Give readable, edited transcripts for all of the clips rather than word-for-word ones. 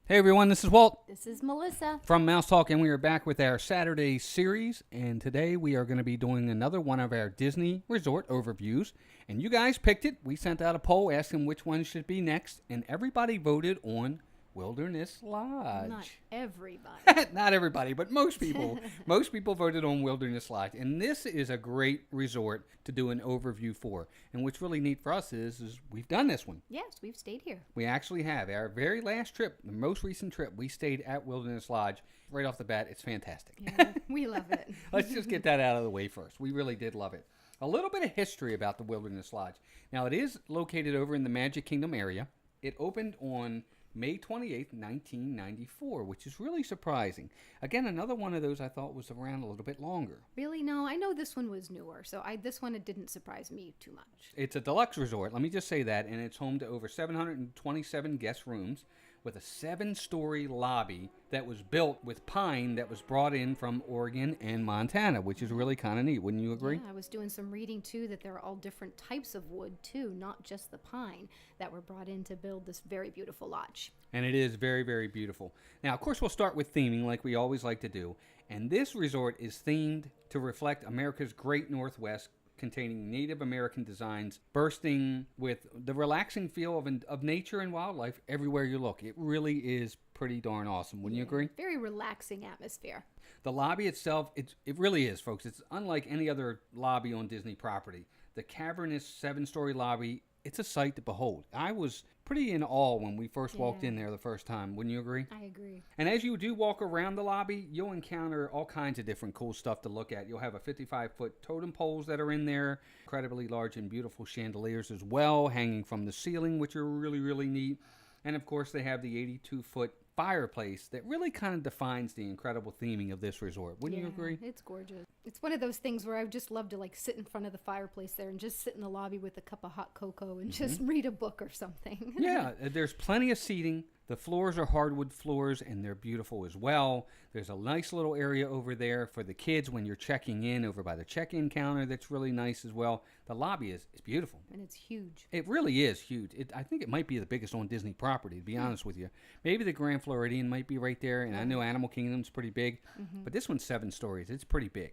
Hey everyone, this is Walt This is Melissa. from Mouse Talk, and we are back with our Saturday series. And today we are going to be doing another one of our Disney resort overviews. And you guys picked it. We sent out a poll asking which one should be next, and everybody voted on Wilderness Lodge. Not everybody. Not everybody, but most people. Most people voted on Wilderness Lodge. And this is a great resort to do an overview for. And what's really neat for us is we've done this one. Yes, we've stayed here. We actually have. Our very last trip, the most recent trip, we stayed at Wilderness Lodge. Right off the bat, it's fantastic. Yeah, we love it. Let's just get that out of the way first. We really did love it. A little bit of history about the Wilderness Lodge. Now, it is located over in the Magic Kingdom area. It opened on May 28th, 1994, which is really surprising. Again, another one of those I thought was around a little bit longer. Really? No, I know this one was newer, so this one, it didn't surprise me too much. It's a deluxe resort, let me just say that, and it's home to over 727 guest rooms with a 7-story lobby that was built with pine that was brought in from Oregon and Montana, which is really kind of neat. Wouldn't you agree? Yeah, I was doing some reading, too, that there are all different types of wood, too, not just the pine, that were brought in to build this very beautiful lodge. And it is very, very beautiful. Now, of course, we'll start with theming like we always like to do. And this resort is themed to reflect America's Great Northwest, containing Native American designs, bursting with the relaxing feel of nature and wildlife everywhere you look. It really is pretty darn awesome. Wouldn't you agree? Very relaxing atmosphere. The lobby itself, it really is, folks. It's unlike any other lobby on Disney property. The cavernous 7-story lobby, it's a sight to behold. I was pretty in awe when we first walked in there the first time. Wouldn't you agree? I agree. And as you do walk around the lobby, you'll encounter all kinds of different cool stuff to look at. You'll have a 55-foot totem poles that are in there, incredibly large and beautiful chandeliers as well, hanging from the ceiling, which are really, really neat. And of course, they have the 82-foot fireplace that really kind of defines the incredible theming of this resort. Wouldn't you agree? It's gorgeous. It's one of those things where I would just love to sit in front of the fireplace there and just sit in the lobby with a cup of hot cocoa and just read a book or something. Yeah, there's plenty of seating. The floors are hardwood floors, and they're beautiful as well. There's a nice little area over there for the kids when you're checking in over by the check-in counter that's really nice as well. The lobby is beautiful. And it's huge. It really is huge. I think it might be the biggest on Disney property, to be honest with you. Maybe the Grand Floridian might be right there, and I know Animal Kingdom's pretty big, but this one's 7 stories. It's pretty big.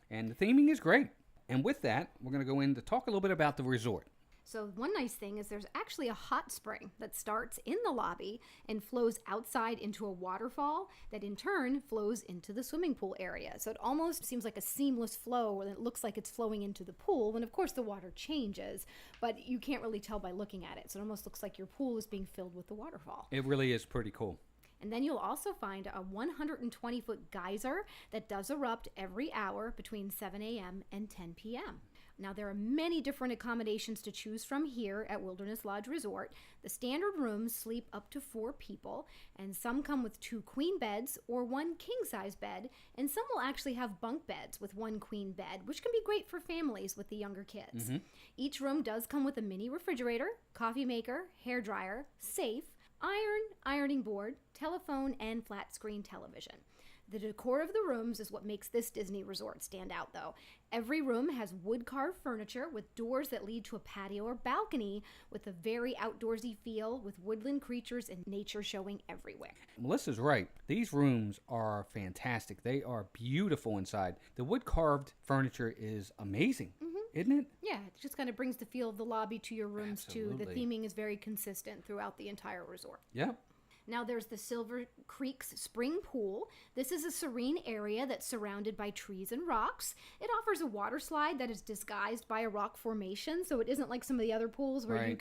And the theming is great. And with that, we're going to go in to talk a little bit about the resort. So one nice thing is there's actually a hot spring that starts in the lobby and flows outside into a waterfall that in turn flows into the swimming pool area. So it almost seems like a seamless flow, and it looks like it's flowing into the pool when of course the water changes, but you can't really tell by looking at it. So it almost looks like your pool is being filled with the waterfall. It really is pretty cool. And then you'll also find a 120-foot geyser that does erupt every hour between 7 a.m. and 10 p.m. Now, there are many different accommodations to choose from here at Wilderness Lodge Resort. The standard rooms sleep up to 4 people, and some come with 2 queen beds or 1 king-size bed, and some will actually have bunk beds with 1 queen bed, which can be great for families with the younger kids. Each room does come with a mini refrigerator, coffee maker, hairdryer, safe, ironing board, telephone, and flat screen television. The decor of the rooms is what makes this Disney resort stand out, though. Every room has wood-carved furniture with doors that lead to a patio or balcony with a very outdoorsy feel with woodland creatures and nature showing everywhere. Melissa's right. These rooms are fantastic. They are beautiful inside. The wood-carved furniture is amazing, isn't it? Yeah, it just kind of brings the feel of the lobby to your rooms, too. The theming is very consistent throughout the entire resort. Yeah. Now there's the Silver Creek's Spring Pool. This is a serene area that's surrounded by trees and rocks. It offers a water slide that is disguised by a rock formation, so it isn't like some of the other pools where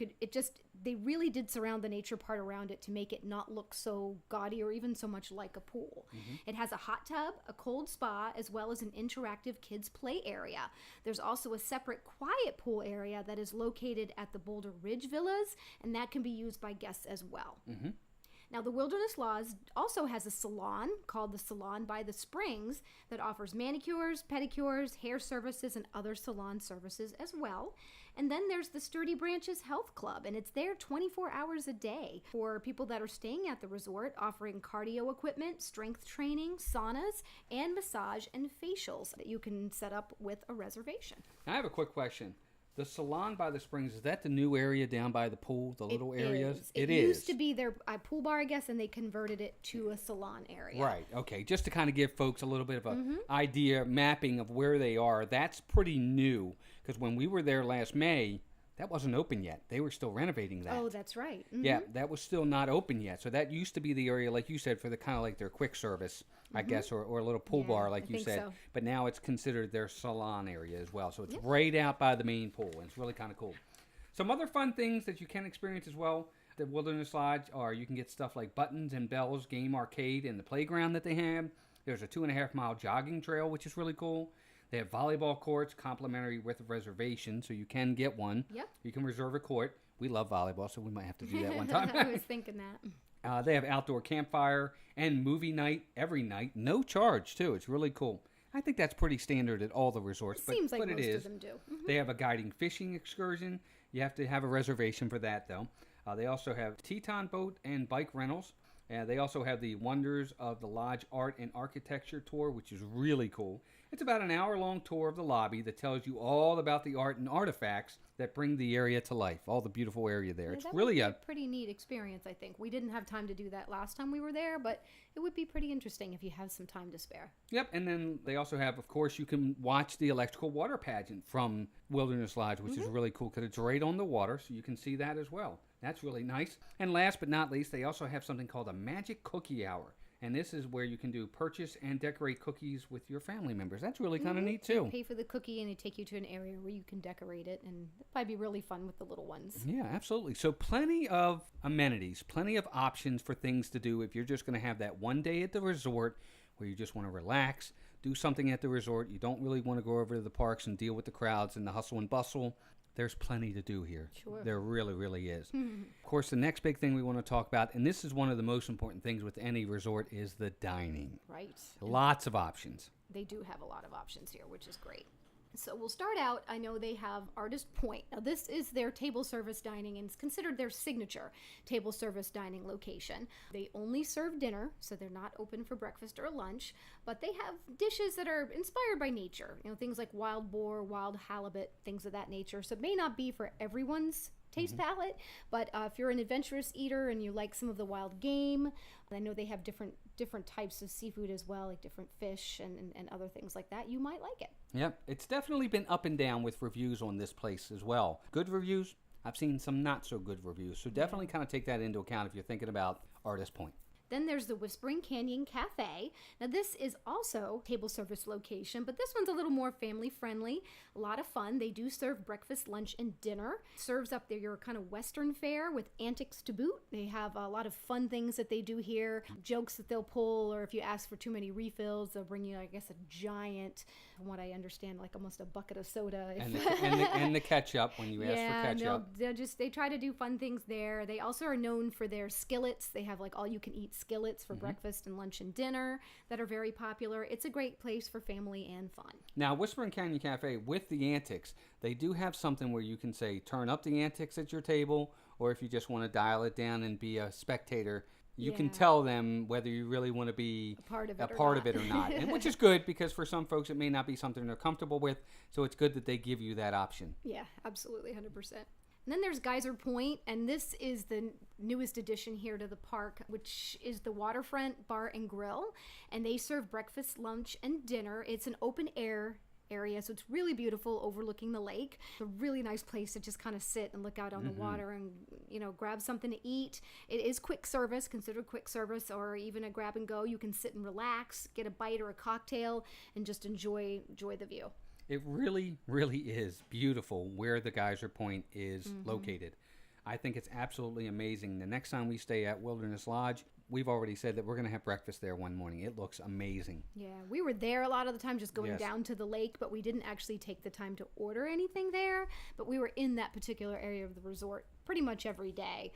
they really did surround the nature part around it to make it not look so gaudy or even so much like a pool. It has a hot tub, a cold spa, as well as an interactive kids play area. There's also a separate quiet pool area that is located at the Boulder Ridge Villas, and that can be used by guests as well. Now, the Wilderness Lodge also has a salon called the Salon by the Springs that offers manicures, pedicures, hair services, and other salon services as well. And then there's the Sturdy Branches Health Club, and it's there 24 hours a day for people that are staying at the resort, offering cardio equipment, strength training, saunas, and massage and facials that you can set up with a reservation. I have a quick question. The salon by the springs, is that the new area down by the pool, the little areas? It used to be their pool bar, I guess, and they converted it to a salon area. Right. Okay. Just to kind of give folks a little bit of an idea, mapping of where they are. That's pretty new because when we were there last May, that wasn't open yet. They were still renovating that. Oh, that's right. Yeah, that was still not open yet. So that used to be the area, like you said, for the kind of like their quick service, I guess, or a little pool bar, like you said. So. But now it's considered their salon area as well. So it's right out by the main pool, and it's really kind of cool. Some other fun things that you can experience as well at the Wilderness Lodge are you can get stuff like Buttons and Bells Game Arcade and the playground that they have. There's a 2.5-mile jogging trail, which is really cool. They have volleyball courts, complimentary with a reservation, so you can get one. Yep. You can reserve a court. We love volleyball, so we might have to do that one time. I was thinking that. They have outdoor campfire and movie night every night. No charge, too. It's really cool. I think that's pretty standard at all the resorts. Seems like but most it is. Of them do. They have a guiding fishing excursion. You have to have a reservation for that, though. They also have Teton boat and bike rentals. They also have the Wonders of the Lodge Art and Architecture Tour, which is really cool. It's about an hour-long tour of the lobby that tells you all about the art and artifacts that bring the area to life, all the beautiful area there. Yeah, it's really a pretty neat experience, I think. We didn't have time to do that last time we were there, but it would be pretty interesting if you have some time to spare. Yep, and then they also have, of course, you can watch the electrical water pageant from Wilderness Lodge, which is really cool because it's right on the water, so you can see that as well. That's really nice. And last but not least, they also have something called a Magic Cookie Hour. And this is where you can do purchase and decorate cookies with your family members. That's really kind of neat, too. You pay for the cookie, and they take you to an area where you can decorate it, and it'll probably be really fun with the little ones. Yeah, absolutely. So plenty of amenities, plenty of options for things to do if you're just going to have that one day at the resort where you just want to relax, do something at the resort. You don't really want to go over to the parks and deal with the crowds and the hustle and bustle. There's plenty to do here. Sure. There really, really is. Of course, the next big thing we want to talk about, and this is one of the most important things with any resort, is the dining. Right. Lots of options. They do have a lot of options here, which is great. So we'll start out, I know they have Artist Point. Now this is their table service dining and it's considered their signature table service dining location. They only serve dinner, so they're not open for breakfast or lunch, but they have dishes that are inspired by nature. You know, things like wild boar, wild halibut, things of that nature. So it may not be for everyone's taste palette, but if you're an adventurous eater and you like some of the wild game, I know they have different types of seafood as well, like different fish and other things like that. You might like it. Yep, it's definitely been up and down with reviews on this place as well. Good reviews. I've seen some not so good reviews, so definitely kind of take that into account if you're thinking about Artist Point. Then there's the Whispering Canyon Cafe. Now this is also a table service location, but this one's a little more family friendly. A lot of fun. They do serve breakfast, lunch, and dinner. Serves up there your kind of Western fare with antics to boot. They have a lot of fun things that they do here, jokes that they'll pull, or if you ask for too many refills, they'll bring you, I guess, a giant, from what I understand, like almost a bucket of soda. And the ketchup when you ask for ketchup. They try to do fun things there. They also are known for their skillets. They have like all you can eat skillets for breakfast and lunch and dinner that are very popular. It's a great place for family and fun. Now, Whispering Canyon Cafe, with the antics, they do have something where you can say, turn up the antics at your table, or if you just want to dial it down and be a spectator, you can tell them whether you really want to be a part of it or not. And which is good because for some folks it may not be something they're comfortable with, so it's good that they give you that option. Yeah, absolutely, 100%. And then there's Geyser Point, and this is the newest addition here to the park, which is the Waterfront Bar and Grill. And they serve breakfast, lunch, and dinner. It's an open air area, so it's really beautiful overlooking the lake. It's a really nice place to just kind of sit and look out on the water and, you know, grab something to eat. It is quick service, considered quick service, or even a grab and go. You can sit and relax, get a bite or a cocktail, and just enjoy the view. It really, really is beautiful where the Geyser Point is located. I think it's absolutely amazing. The next time we stay at Wilderness Lodge, we've already said that we're going to have breakfast there one morning. It looks amazing. Yeah, we were there a lot of the time just going down to the lake, but we didn't actually take the time to order anything there. But we were in that particular area of the resort pretty much every day.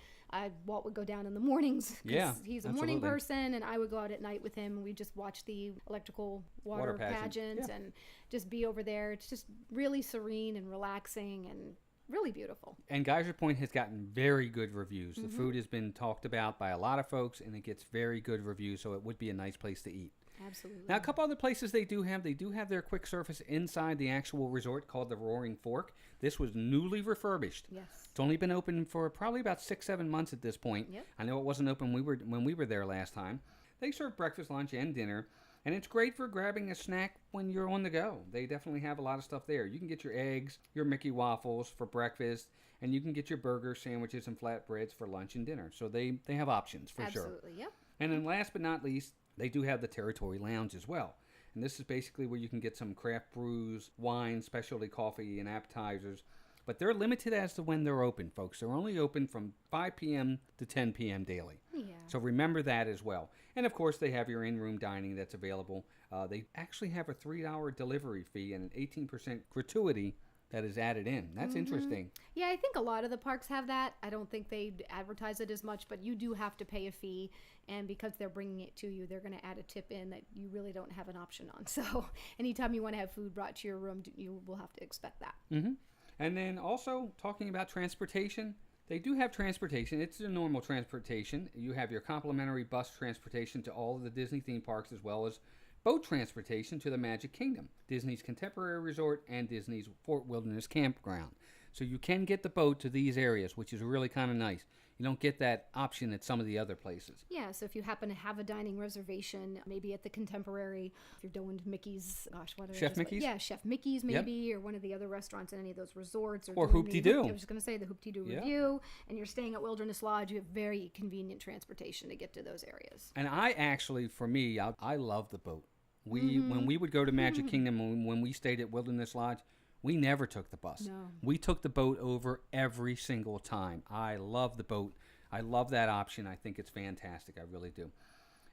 Walt would go down in the mornings because he's a morning person, and I would go out at night with him, and we'd just watch the electrical water pageant and just be over there. It's just really serene and relaxing and really beautiful. And Geyser Point has gotten very good reviews. The food has been talked about by a lot of folks, and it gets very good reviews, so it would be a nice place to eat. Absolutely. Now, a couple other places they do have their quick service inside the actual resort called the Roaring Fork. This was newly refurbished. Yes. It's only been open for probably about 6-7 months at this point. Yep. I know it wasn't open when we were there last time. They serve breakfast, lunch, and dinner, and it's great for grabbing a snack when you're on the go. They definitely have a lot of stuff there. You can get your eggs, your Mickey waffles for breakfast, and you can get your burgers, sandwiches, and flatbreads for lunch and dinner. So they have options for sure. Absolutely, yep. And then last but not least, they do have the Territory Lounge as well. And this is basically where you can get some craft brews, wine, specialty coffee, and appetizers. But they're limited as to when they're open, folks. They're only open from 5 p.m. to 10 p.m. daily. Yeah. So remember that as well. And of course, they have your in-room dining that's available. They actually have a $3 delivery fee and an 18% gratuity that is added in. That's interesting. Yeah, I think a lot of the parks have that. I don't think they advertise it as much, but you do have to pay a fee. And because they're bringing it to you, they're going to add a tip in that you really don't have an option on. So anytime you want to have food brought to your room, you will have to expect that. Mm-hmm. And then also talking about transportation, they do have transportation. It's a normal transportation. You have your complimentary bus transportation to all of the Disney theme parks, as well as boat transportation to the Magic Kingdom, Disney's Contemporary Resort, and Disney's Fort Wilderness Campground. So you can get the boat to these areas, which is really kind of nice. You don't get that option at some of the other places. Yeah, so if you happen to have a dining reservation, maybe at the Contemporary, if you're going to Mickey's, Chef Mickey's? Yeah, Chef Mickey's maybe, or one of the other restaurants in any of those resorts. Or Hoop-Dee-Doo. I was just going to say the Hoop-Dee-Doo Review, and you're staying at Wilderness Lodge, you have very convenient transportation to get to those areas. And I actually, for me, I love the boat. When we would go to Magic Kingdom, when we stayed at Wilderness Lodge, we never took the bus. No. We took the boat over every single time. I love the boat. I love that option. I think it's fantastic. I really do.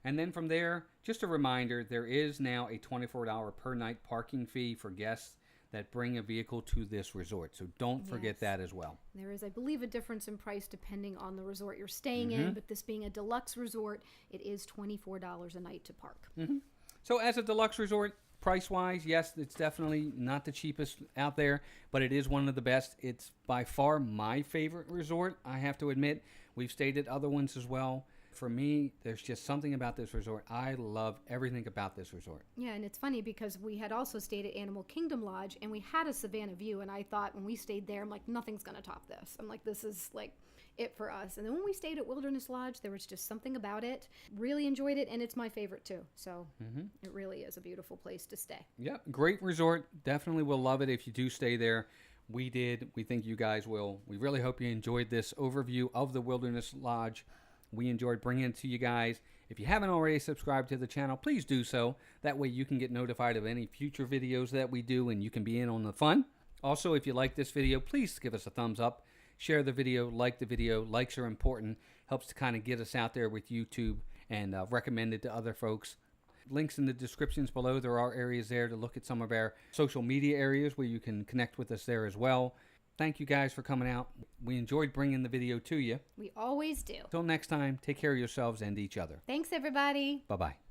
And then from there, just a reminder, there is now a $24 per night parking fee for guests that bring a vehicle to this resort. So don't forget that as well. There is, I believe, a difference in price depending on the resort you're staying in, but this being a deluxe resort, it is $24 a night to park. So as a deluxe resort, price-wise, yes, it's definitely not the cheapest out there, but it is one of the best. It's by far my favorite resort, I have to admit. We've stayed at other ones as well. For me, there's just something about this resort. I love everything about this resort. Yeah, and it's funny because we had also stayed at Animal Kingdom Lodge, and we had a Savannah view, and I thought when we stayed there, I'm like, nothing's going to top this. I'm like, this is like it for us. And then when we stayed at Wilderness Lodge, there was just something about it. Really enjoyed it, and it's my favorite too. So it really is a beautiful place to stay. Yep, great resort. Definitely will love it if you do stay there. We did. We think you guys will. We really hope you enjoyed this overview of the Wilderness Lodge. We enjoyed bringing it to you guys. If you haven't already subscribed to the channel, please do so. That way you can get notified of any future videos that we do and you can be in on the fun. Also, if you like this video, please give us a thumbs up. Share the video, like the video. Likes are important. Helps to kind of get us out there with YouTube and recommend it to other folks. Links in the descriptions below. There are areas there to look at some of our social media areas where you can connect with us there as well. Thank you guys for coming out. We enjoyed bringing the video to you. We always do. Till next time, take care of yourselves and each other. Thanks, everybody. Bye-bye.